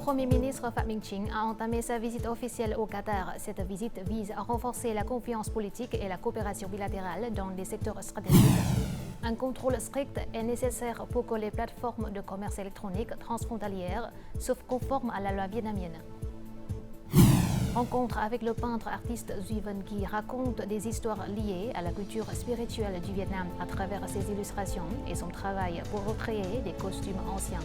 Premier ministre Pham Minh Chinh a entamé sa visite officielle au Qatar. Cette visite vise à renforcer la confiance politique et la coopération bilatérale dans des secteurs stratégiques. Un contrôle strict est nécessaire pour que les plateformes de commerce électronique transfrontalières soient conformes à la loi vietnamienne. Rencontre avec le peintre artiste Duy Văn qui raconte des histoires liées à la culture spirituelle du Vietnam à travers ses illustrations et son travail pour recréer des costumes anciens.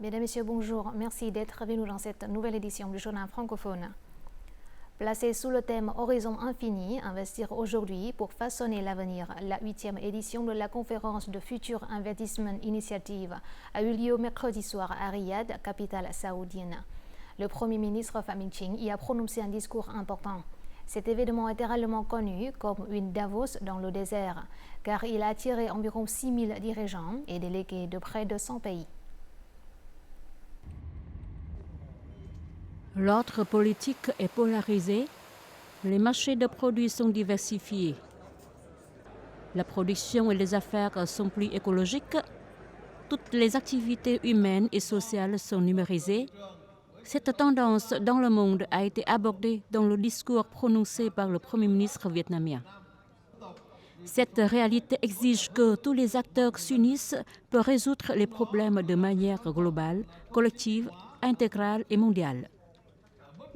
Mesdames et Messieurs, bonjour. Merci d'être venus dans cette nouvelle édition du journal francophone. Placée sous le thème Horizon infini, investir aujourd'hui pour façonner l'avenir, la 8e édition de la conférence de Future Investment Initiative a eu lieu mercredi soir à Riyad, capitale saoudienne. Le Premier ministre Pham Minh Chinh y a prononcé un discours important. Cet événement est également connu comme une Davos dans le désert, car il a attiré environ 6 000 dirigeants et délégués de près de 100 pays. L'ordre politique est polarisé, les marchés de produits sont diversifiés. La production et les affaires sont plus écologiques, toutes les activités humaines et sociales sont numérisées. Cette tendance dans le monde a été abordée dans le discours prononcé par le Premier ministre vietnamien. Cette réalité exige que tous les acteurs s'unissent pour résoudre les problèmes de manière globale, collective, intégrale et mondiale.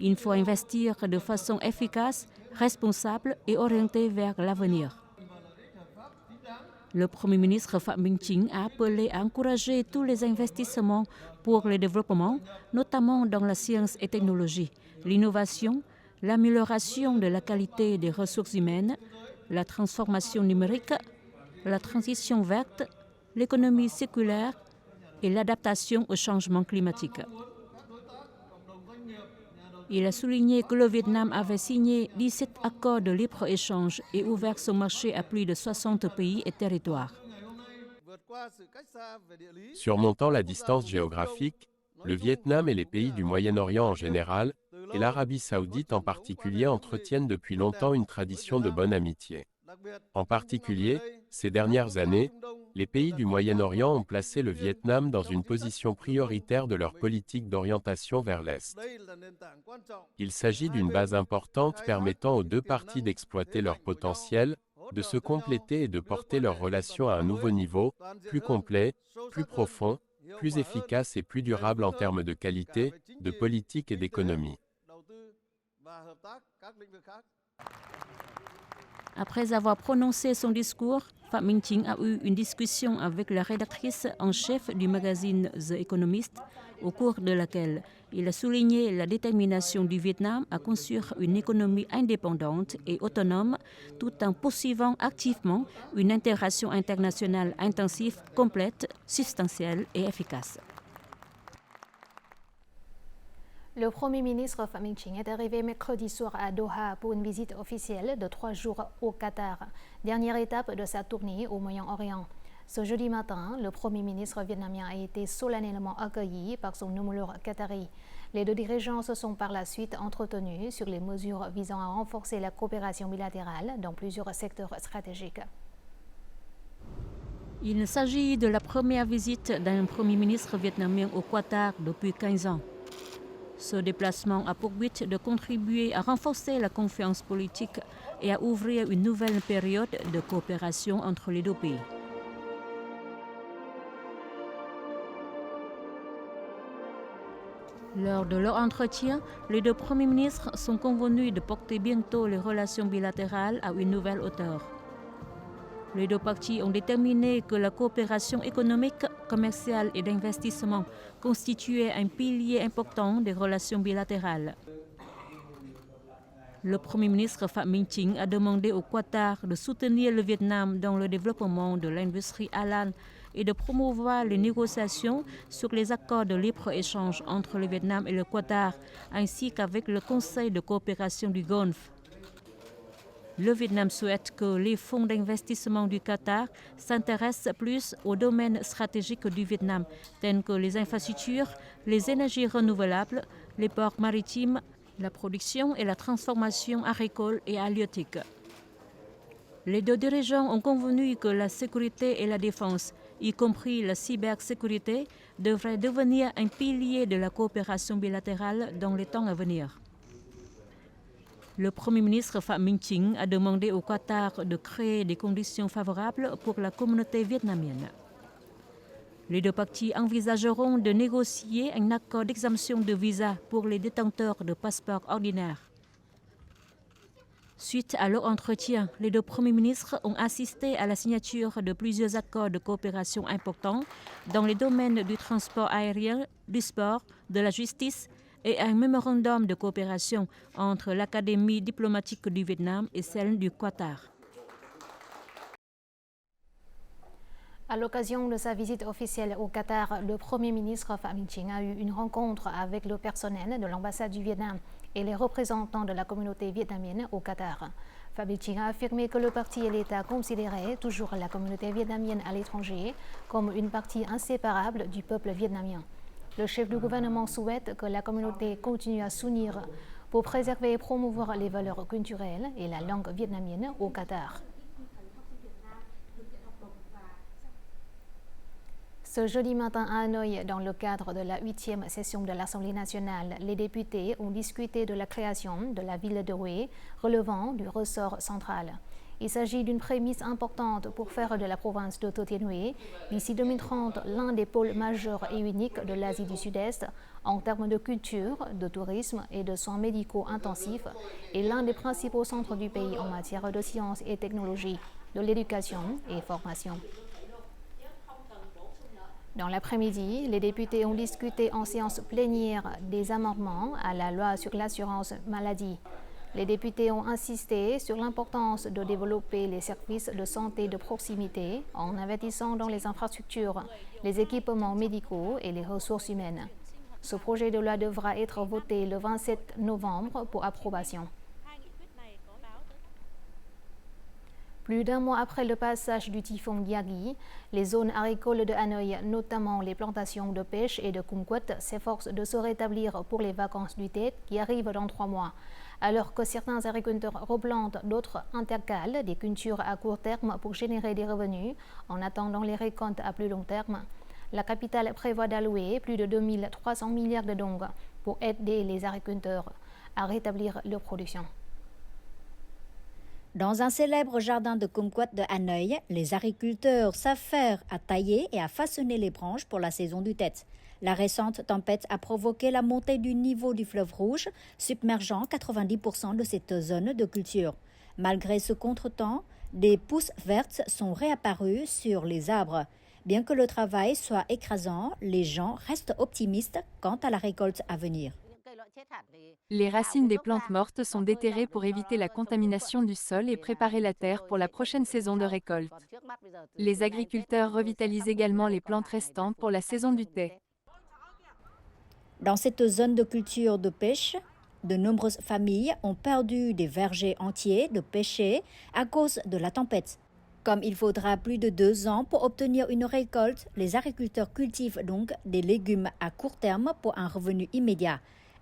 Il faut investir de façon efficace, responsable et orientée vers l'avenir. Le Premier ministre Pham Minh Chinh a appelé à encourager tous les investissements pour le développement, notamment dans la science et technologie, l'innovation, l'amélioration de la qualité des ressources humaines, la transformation numérique, la transition verte, l'économie circulaire et l'adaptation au changement climatique. Il a souligné que le Vietnam avait signé 17 accords de libre-échange et ouvert son marché à plus de 60 pays et territoires. Surmontant la distance géographique, le Vietnam et les pays du Moyen-Orient en général, et l'Arabie saoudite en particulier entretiennent depuis longtemps une tradition de bonne amitié. En particulier, ces dernières années, les pays du Moyen-Orient ont placé le Vietnam dans une position prioritaire de leur politique d'orientation vers l'Est. Il s'agit d'une base importante permettant aux deux parties d'exploiter leur potentiel, de se compléter et de porter leurs relations à un nouveau niveau, plus complet, plus profond, plus efficace et plus durable en termes de qualité, de politique et d'économie. Après avoir prononcé son discours, Pham Minh Chinh a eu une discussion avec la rédactrice en chef du magazine The Economist, au cours de laquelle il a souligné la détermination du Vietnam à construire une économie indépendante et autonome, tout en poursuivant activement une intégration internationale intensive, complète, substantielle et efficace. Le Premier ministre Pham Minh Chinh est arrivé mercredi soir à Doha pour une visite officielle de 3 jours au Qatar, dernière étape de sa tournée au Moyen-Orient. Ce jeudi matin, le Premier ministre vietnamien a été solennellement accueilli par son homologue qatari. Les deux dirigeants se sont par la suite entretenus sur les mesures visant à renforcer la coopération bilatérale dans plusieurs secteurs stratégiques. Il s'agit de la première visite d'un Premier ministre vietnamien au Qatar depuis 15 ans. Ce déplacement a pour but de contribuer à renforcer la confiance politique et à ouvrir une nouvelle période de coopération entre les deux pays. Lors de leur entretien, les deux premiers ministres sont convenus de porter bientôt les relations bilatérales à une nouvelle hauteur. Les deux parties ont déterminé que la coopération économique, commerciale et d'investissement constituait un pilier important des relations bilatérales. Le Premier ministre Pham Minh Chinh a demandé au Qatar de soutenir le Vietnam dans le développement de l'industrie halal et de promouvoir les négociations sur les accords de libre-échange entre le Vietnam et le Qatar, ainsi qu'avec le Conseil de coopération du Golfe. Le Vietnam souhaite que les fonds d'investissement du Qatar s'intéressent plus aux domaines stratégiques du Vietnam, tels que les infrastructures, les énergies renouvelables, les ports maritimes, la production et la transformation agricole et halieutique. Les deux dirigeants ont convenu que la sécurité et la défense, y compris la cybersécurité, devraient devenir un pilier de la coopération bilatérale dans les temps à venir. Le Premier ministre Phạm Minh Chính a demandé au Qatar de créer des conditions favorables pour la communauté vietnamienne. Les deux parties envisageront de négocier un accord d'exemption de visa pour les détenteurs de passeports ordinaires. Suite à leur entretien, les deux premiers ministres ont assisté à la signature de plusieurs accords de coopération importants dans les domaines du transport aérien, du sport, de la justice et un mémorandum de coopération entre l'Académie diplomatique du Vietnam et celle du Qatar. À l'occasion de sa visite officielle au Qatar, le Premier ministre Phạm Minh Chính a eu une rencontre avec le personnel de l'ambassade du Vietnam et les représentants de la communauté vietnamienne au Qatar. Phạm Minh Chính a affirmé que le parti et l'État considéraient toujours la communauté vietnamienne à l'étranger comme une partie inséparable du peuple vietnamien. Le chef du gouvernement souhaite que la communauté continue à s'unir pour préserver et promouvoir les valeurs culturelles et la langue vietnamienne au Qatar. Ce jeudi matin à Hanoï, dans le cadre de la 8e session de l'Assemblée nationale, les députés ont discuté de la création de la ville de Hue, relevant du ressort central. Il s'agit d'une prémisse importante pour faire de la province de Thừa Thiên Huế, d'ici 2030, l'un des pôles majeurs et uniques de l'Asie du Sud-Est en termes de culture, de tourisme et de soins médicaux intensifs, et l'un des principaux centres du pays en matière de sciences et technologies, de l'éducation et formation. Dans l'après-midi, les députés ont discuté en séance plénière des amendements à la loi sur l'assurance maladie. Les députés ont insisté sur l'importance de développer les services de santé de proximité en investissant dans les infrastructures, les équipements médicaux et les ressources humaines. Ce projet de loi devra être voté le 27 novembre pour approbation. Plus d'un mois après le passage du typhon Yagi, les zones agricoles de Hanoï, notamment les plantations de pêche et de kumquat, s'efforcent de se rétablir pour les vacances du Tết qui arrivent dans 3 mois. Alors que certains agriculteurs replantent, d'autres intercalent des cultures à court terme pour générer des revenus en attendant les récoltes à plus long terme. La capitale prévoit d'allouer plus de 2300 milliards de dong pour aider les agriculteurs à rétablir leur production. Dans un célèbre jardin de kumquat de Hanoï, les agriculteurs s'affairent à tailler et à façonner les branches pour la saison du Tết. La récente tempête a provoqué la montée du niveau du fleuve Rouge, submergeant 90% de cette zone de culture. Malgré ce contretemps, des pousses vertes sont réapparues sur les arbres. Bien que le travail soit écrasant, les gens restent optimistes quant à la récolte à venir. Les racines des plantes mortes sont déterrées pour éviter la contamination du sol et préparer la terre pour la prochaine saison de récolte. Les agriculteurs revitalisent également les plantes restantes pour la saison du thé. Dans cette zone de culture de pêche, de nombreuses familles ont perdu des vergers entiers de pêcher à cause de la tempête. Comme il faudra plus de 2 ans pour obtenir une récolte, les agriculteurs cultivent donc des légumes à court terme pour un revenu immédiat.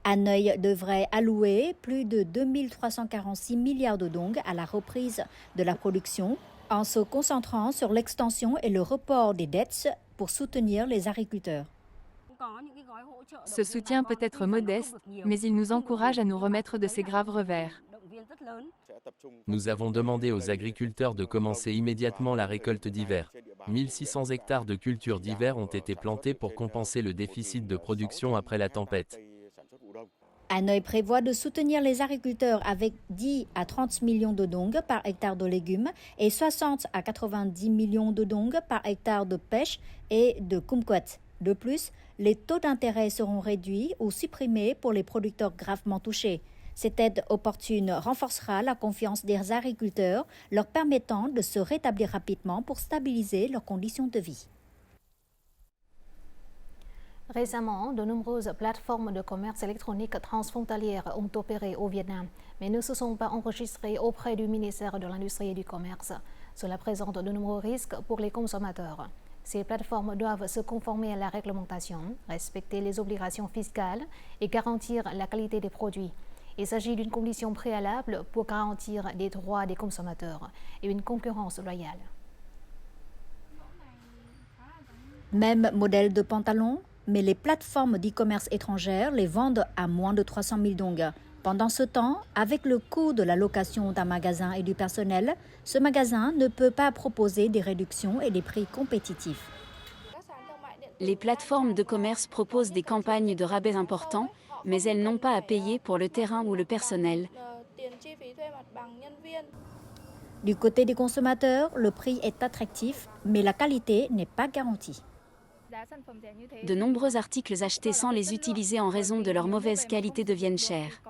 Hanoï devrait allouer plus de 2346 milliards de dong à la reprise de la production en se concentrant sur l'extension et le report des dettes pour soutenir les agriculteurs. Ce soutien peut être modeste, mais il nous encourage à nous remettre de ces graves revers. Nous avons demandé aux agriculteurs de commencer immédiatement la récolte d'hiver. 1600 hectares de cultures d'hiver ont été plantés pour compenser le déficit de production après la tempête. Hanoï prévoit de soutenir les agriculteurs avec 10 à 30 millions de dong par hectare de légumes et 60 à 90 millions de dong par hectare de pêche et de kumquat. De plus, les taux d'intérêt seront réduits ou supprimés pour les producteurs gravement touchés. Cette aide opportune renforcera la confiance des agriculteurs, leur permettant de se rétablir rapidement pour stabiliser leurs conditions de vie. Récemment, de nombreuses plateformes de commerce électronique transfrontalières ont opéré au Vietnam, mais ne se sont pas enregistrées auprès du ministère de l'Industrie et du Commerce. Cela présente de nombreux risques pour les consommateurs. Ces plateformes doivent se conformer à la réglementation, respecter les obligations fiscales et garantir la qualité des produits. Il s'agit d'une condition préalable pour garantir les droits des consommateurs et une concurrence loyale. Même modèle de pantalon, mais les plateformes d'e-commerce étrangères les vendent à moins de 300 000 dong. Pendant ce temps, avec le coût de la location d'un magasin et du personnel, ce magasin ne peut pas proposer des réductions et des prix compétitifs. Les plateformes de commerce proposent des campagnes de rabais importants, mais elles n'ont pas à payer pour le terrain ou le personnel. Du côté des consommateurs, le prix est attractif, mais la qualité n'est pas garantie. De nombreux articles achetés sans les utiliser en raison de leur mauvaise qualité deviennent chers.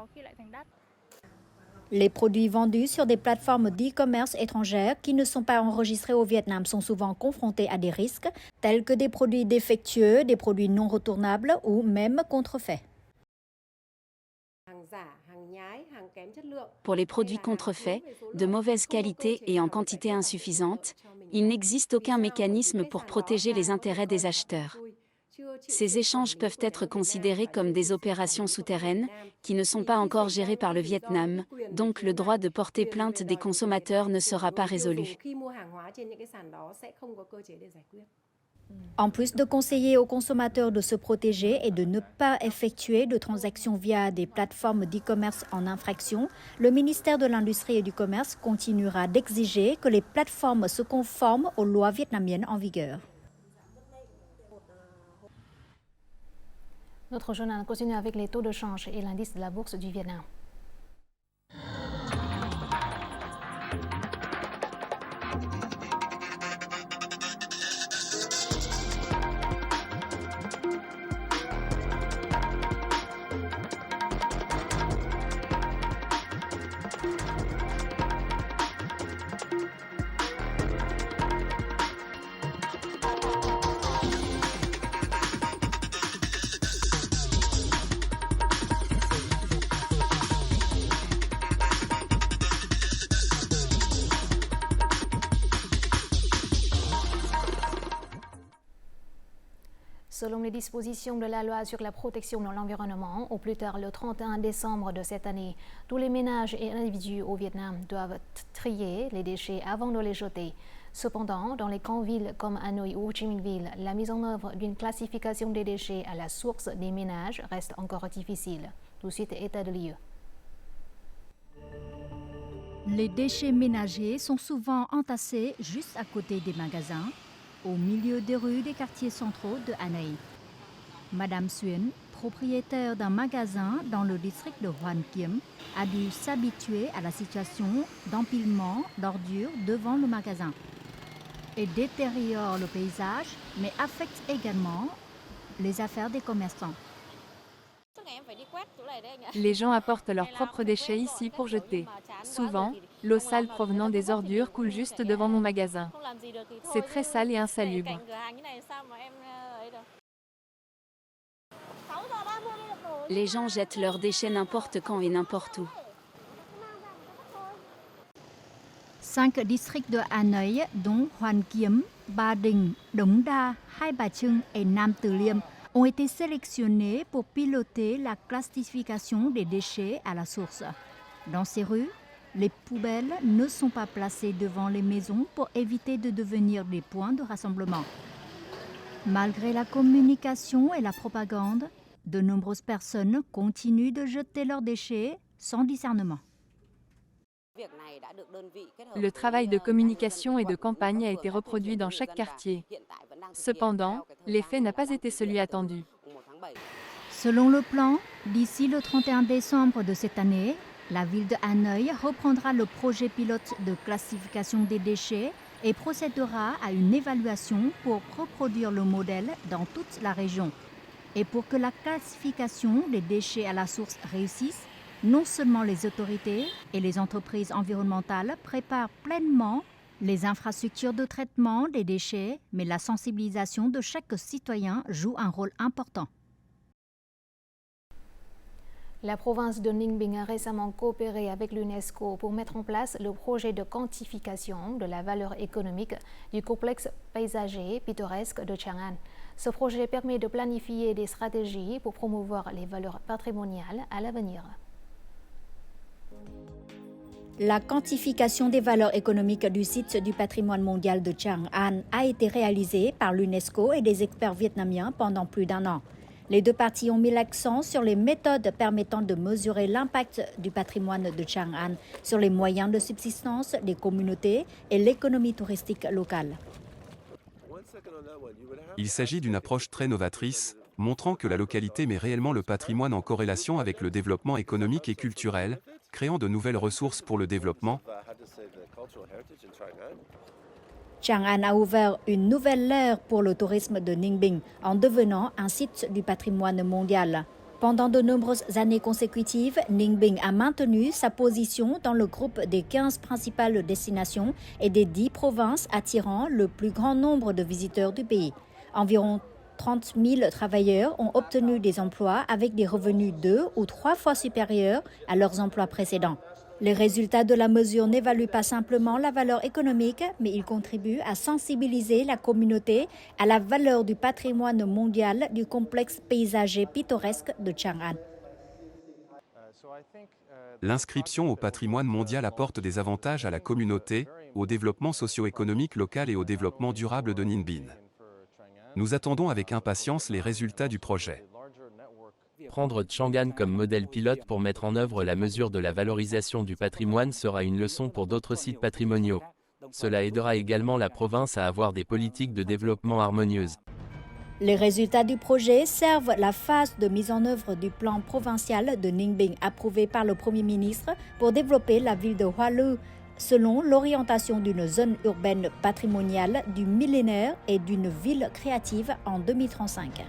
Les produits vendus sur des plateformes d'e-commerce étrangères qui ne sont pas enregistrés au Vietnam sont souvent confrontés à des risques tels que des produits défectueux, des produits non retournables ou même contrefaits. Pour les produits contrefaits, de mauvaise qualité et en quantité insuffisante, il n'existe aucun mécanisme pour protéger les intérêts des acheteurs. Ces échanges peuvent être considérés comme des opérations souterraines, qui ne sont pas encore gérées par le Vietnam, donc le droit de porter plainte des consommateurs ne sera pas résolu. En plus de conseiller aux consommateurs de se protéger et de ne pas effectuer de transactions via des plateformes d'e-commerce en infraction, le ministère de l'Industrie et du Commerce continuera d'exiger que les plateformes se conforment aux lois vietnamiennes en vigueur. Notre journal continue avec les taux de change et l'indice de la bourse du Vietnam. Selon les dispositions de la loi sur la protection de l'environnement, au plus tard le 31 décembre de cette année, tous les ménages et individus au Vietnam doivent trier les déchets avant de les jeter. Cependant, dans les grandes villes comme Hanoi ou Ho Chi Minh Ville, la mise en œuvre d'une classification des déchets à la source des ménages reste encore difficile. Tout de suite, état de lieu. Les déchets ménagers sont souvent entassés juste à côté des magasins, au milieu des rues des quartiers centraux de Hanoi. Madame Xuyen, propriétaire d'un magasin dans le district de Hoan Kiem, a dû s'habituer à la situation d'empilement d'ordures devant le magasin. Elle détériore le paysage, mais affecte également les affaires des commerçants. Les gens apportent leurs propres déchets ici pour jeter. Souvent, l'eau sale provenant des ordures coule juste devant mon magasin. C'est très sale et insalubre. Les gens jettent leurs déchets n'importe quand et n'importe où. 5 districts de Hanoi, dont Hoan Kiem, Ba Đình, Đống Đa, Hai Bà Trưng et Nam Từ Liêm, ont été sélectionnés pour piloter la classification des déchets à la source. Dans ces rues, les poubelles ne sont pas placées devant les maisons pour éviter de devenir des points de rassemblement. Malgré la communication et la propagande, de nombreuses personnes continuent de jeter leurs déchets sans discernement. Le travail de communication et de campagne a été reproduit dans chaque quartier. Cependant, l'effet n'a pas été celui attendu. Selon le plan, d'ici le 31 décembre de cette année, la ville de Hanoi reprendra le projet pilote de classification des déchets et procédera à une évaluation pour reproduire le modèle dans toute la région. Et pour que la classification des déchets à la source réussisse, non seulement les autorités et les entreprises environnementales préparent pleinement Les infrastructures de traitement des déchets, mais la sensibilisation de chaque citoyen joue un rôle important. La province de Ninh Binh a récemment coopéré avec l'UNESCO pour mettre en place le projet de quantification de la valeur économique du complexe paysager pittoresque de Chang'an. Ce projet permet de planifier des stratégies pour promouvoir les valeurs patrimoniales à l'avenir. La quantification des valeurs économiques du site du patrimoine mondial de Chang'an a été réalisée par l'UNESCO et des experts vietnamiens pendant plus d'1 an. Les deux parties ont mis l'accent sur les méthodes permettant de mesurer l'impact du patrimoine de Chang'an sur les moyens de subsistance des communautés et l'économie touristique locale. Il s'agit d'une approche très novatrice, montrant que la localité met réellement le patrimoine en corrélation avec le développement économique et culturel, créant de nouvelles ressources pour le développement. Chang'an a ouvert une nouvelle ère pour le tourisme de Ninh Binh en devenant un site du patrimoine mondial. Pendant de nombreuses années consécutives, Ninh Binh a maintenu sa position dans le groupe des 15 principales destinations et des 10 provinces attirant le plus grand nombre de visiteurs du pays. Environ 30 000 travailleurs ont obtenu des emplois avec des revenus 2 ou 3 fois supérieurs à leurs emplois précédents. Les résultats de la mesure n'évaluent pas simplement la valeur économique, mais ils contribuent à sensibiliser la communauté à la valeur du patrimoine mondial du complexe paysager pittoresque de Chang'an. L'inscription au patrimoine mondial apporte des avantages à la communauté, au développement socio-économique local et au développement durable de Ninh Binh. Nous attendons avec impatience les résultats du projet. Prendre Chang'an comme modèle pilote pour mettre en œuvre la mesure de la valorisation du patrimoine sera une leçon pour d'autres sites patrimoniaux. Cela aidera également la province à avoir des politiques de développement harmonieuses. Les résultats du projet servent la phase de mise en œuvre du plan provincial de Ninh Binh approuvé par le Premier ministre pour développer la ville de Hoa Lu, selon l'orientation d'une zone urbaine patrimoniale du millénaire et d'une ville créative en 2035.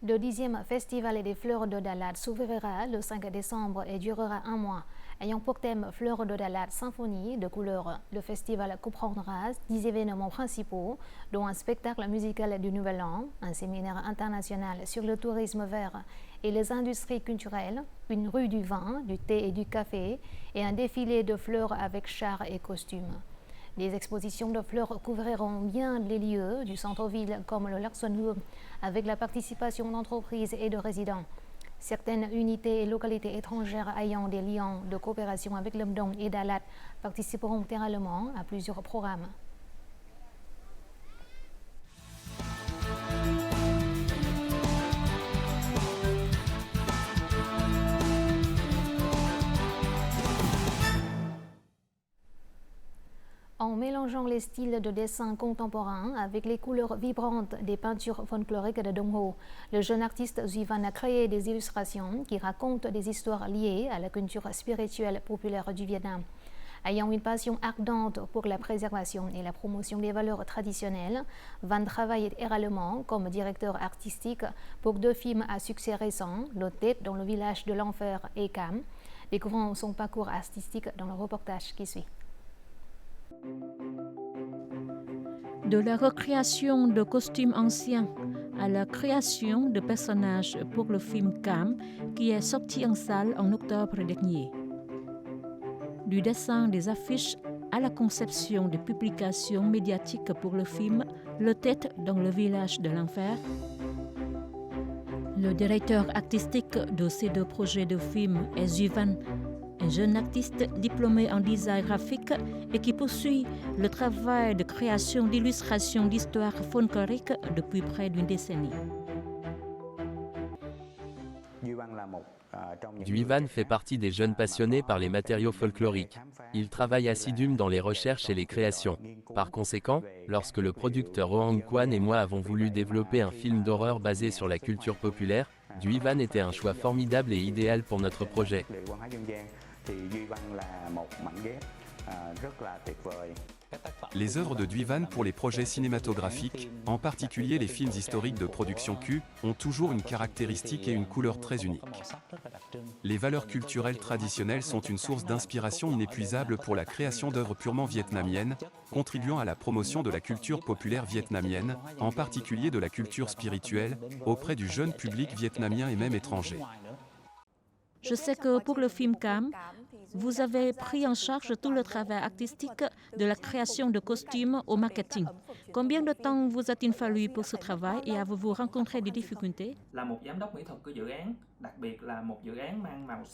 Le 10e Festival des Fleurs de Dalat s'ouvrira le 5 décembre et durera 1 mois. Ayant pour thème Fleurs de Dalat, symphonie de couleurs, le festival comprendra 10 événements principaux, dont un spectacle musical du Nouvel An, un séminaire international sur le tourisme vert et les industries culturelles, une rue du vin, du thé et du café, et un défilé de fleurs avec chars et costumes. Les expositions de fleurs couvriront bien les lieux du centre-ville comme le Lac Xuân Hương, avec la participation d'entreprises et de résidents. Certaines unités et localités étrangères ayant des liens de coopération avec Lâm Đồng et Dalat participeront littéralement à plusieurs programmes. En mélangeant les styles de dessin contemporains avec les couleurs vibrantes des peintures folkloriques de Đông Ho, le jeune artiste Duy Văn a créé des illustrations qui racontent des histoires liées à la culture spirituelle populaire du Vietnam. Ayant une passion ardente pour la préservation et la promotion des valeurs traditionnelles, Văn travaille également comme directeur artistique pour 2 films à succès récents, Le Tết dans le village de l'enfer et Cam. Découvrons son parcours artistique dans le reportage qui suit. De la recréation de costumes anciens à la création de personnages pour le film Cam qui est sorti en salle en octobre dernier. Du dessin des affiches à la conception des publications médiatiques pour le film Le Tết dans le village de l'enfer. Le directeur artistique de ces 2 projets de films est Duy Văn, un jeune artiste diplômé en design graphique et qui poursuit le travail de création d'illustrations d'histoires folkloriques depuis près d'1 décennie. Duy Văn fait partie des jeunes passionnés par les matériaux folkloriques. Il travaille assidûment dans les recherches et les créations. Par conséquent, lorsque le producteur Oh Hang Quan et moi avons voulu développer un film d'horreur basé sur la culture populaire, Duy Văn était un choix formidable et idéal pour notre projet. Les œuvres de Duy Văn pour les projets cinématographiques, en particulier les films historiques de production Q, ont toujours une caractéristique et une couleur très unique. Les valeurs culturelles traditionnelles sont une source d'inspiration inépuisable pour la création d'œuvres purement vietnamiennes, contribuant à la promotion de la culture populaire vietnamienne, en particulier de la culture spirituelle, auprès du jeune public vietnamien et même étranger. Je sais que pour le film Cam, vous avez pris en charge tout le travail artistique de la création de costumes au marketing. Combien de temps vous a-t-il fallu pour ce travail et avez-vous rencontré des difficultés?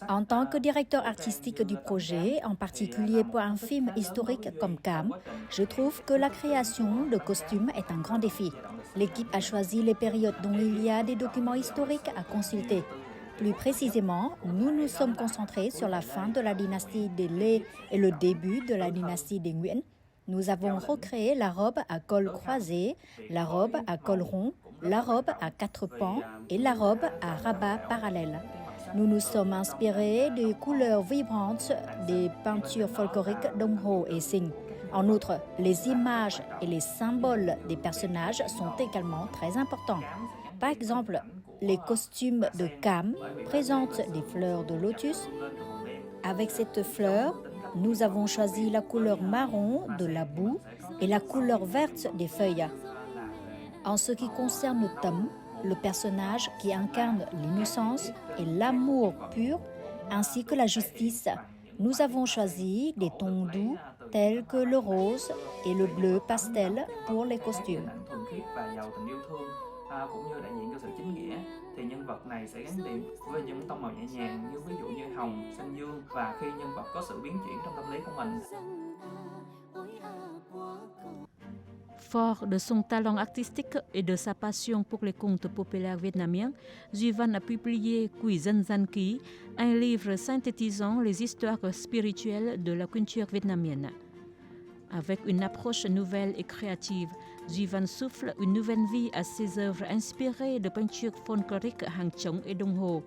En tant que directeur artistique du projet, en particulier pour un film historique comme Cam, je trouve que la création de costumes est un grand défi. L'équipe a choisi les périodes dont il y a des documents historiques à consulter. Plus précisément, nous nous sommes concentrés sur la fin de la dynastie des Lê et le début de la dynastie des Nguyễn. Nous avons recréé la robe à col croisé, la robe à col rond, la robe à 4 pans et la robe à rabat parallèle. Nous nous sommes inspirés des couleurs vibrantes des peintures folkloriques Đông Hồ et Sinh. En outre, les images et les symboles des personnages sont également très importants. Par exemple, les costumes de Cam présentent des fleurs de lotus. Avec cette fleur, nous avons choisi la couleur marron de la boue et la couleur verte des feuilles. En ce qui concerne Tâm, le personnage qui incarne l'innocence et l'amour pur, ainsi que la justice, nous avons choisi des tons doux tels que le rose et le bleu pastel pour les costumes. Cũng như đại diện cho sự chính nghĩa thì nhân vật này sẽ gắn liền với những tông màu nhẹ nhàng như ví dụ như hồng, xanh dương và khi nhân vật có sự biến chuyển trong tâm lý của mình. Fort de son talent artistique et de sa passion pour les contes populaires vietnamiens, Duy Văn a publié Quỷ Dân Gian Ký, un livre synthétisant les histoires spirituelles de la culture vietnamienne. Avec une approche nouvelle et créative, Duy Văn souffle une nouvelle vie à ses œuvres inspirées de peintures folkloriques Hàng Chống et Đông Hồ.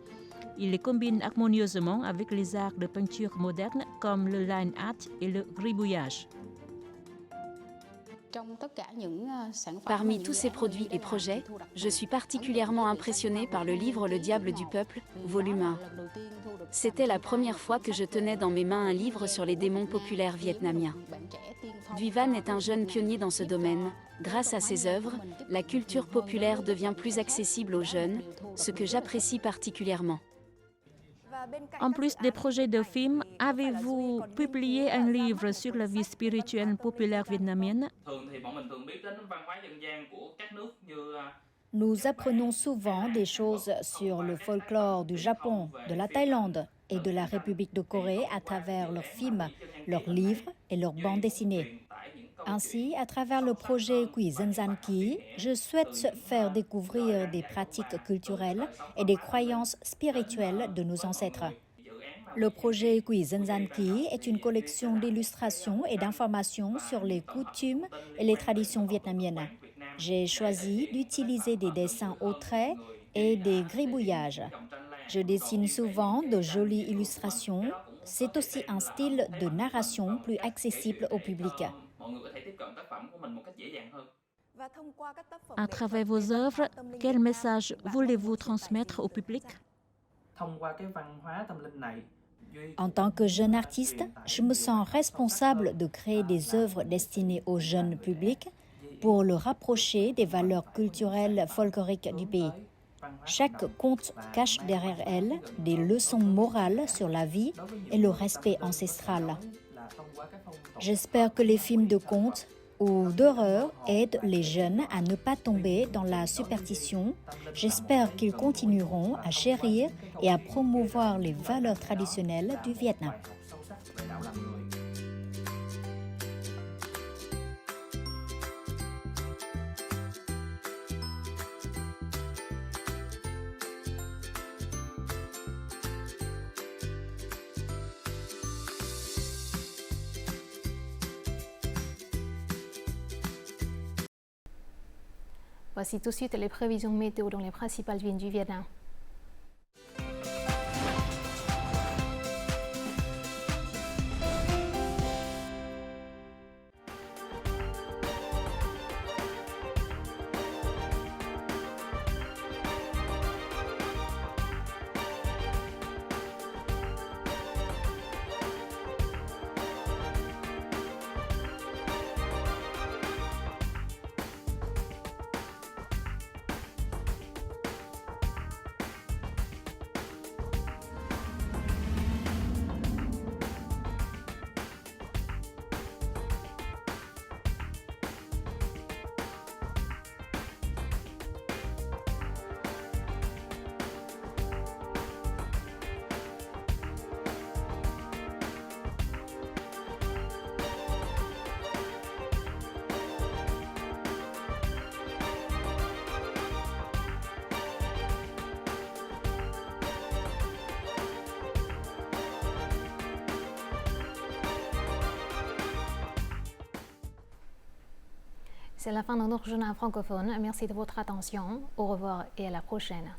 Il les combine harmonieusement avec les arts de peinture modernes comme le line art et le gribouillage. Parmi tous ces produits et projets, je suis particulièrement impressionnée par le livre Le Diable du Peuple, volume 1. C'était la première fois que je tenais dans mes mains un livre sur les démons populaires vietnamiens. Duy Văn est un jeune pionnier dans ce domaine. Grâce à ses œuvres, la culture populaire devient plus accessible aux jeunes, ce que j'apprécie particulièrement. En plus des projets de films, avez-vous publié un livre sur la vie spirituelle populaire vietnamienne? Nous apprenons souvent des choses sur le folklore du Japon, de la Thaïlande et de la République de Corée à travers leurs films, leurs livres et leurs bandes dessinées. Ainsi, à travers le projet Quỷ Dân Gian Ký, je souhaite faire découvrir des pratiques culturelles et des croyances spirituelles de nos ancêtres. Le projet Quỷ Dân Gian Ký est une collection d'illustrations et d'informations sur les coutumes et les traditions vietnamiennes. J'ai choisi d'utiliser des dessins au trait et des gribouillages. Je dessine souvent de jolies illustrations. C'est aussi un style de narration plus accessible au public. À travers vos œuvres, quel message voulez-vous transmettre au public? En tant que jeune artiste, je me sens responsable de créer des œuvres destinées au jeune public pour le rapprocher des valeurs culturelles folkloriques du pays. Chaque conte cache derrière elle des leçons morales sur la vie et le respect ancestral. J'espère que les films de contes ou d'horreur aident les jeunes à ne pas tomber dans la superstition. J'espère qu'ils continueront à chérir et à promouvoir les valeurs traditionnelles du Vietnam. Voici tout de suite les prévisions météo dans les principales villes du Vietnam. C'est la fin de notre journal francophone. Merci de votre attention. Au revoir et à la prochaine.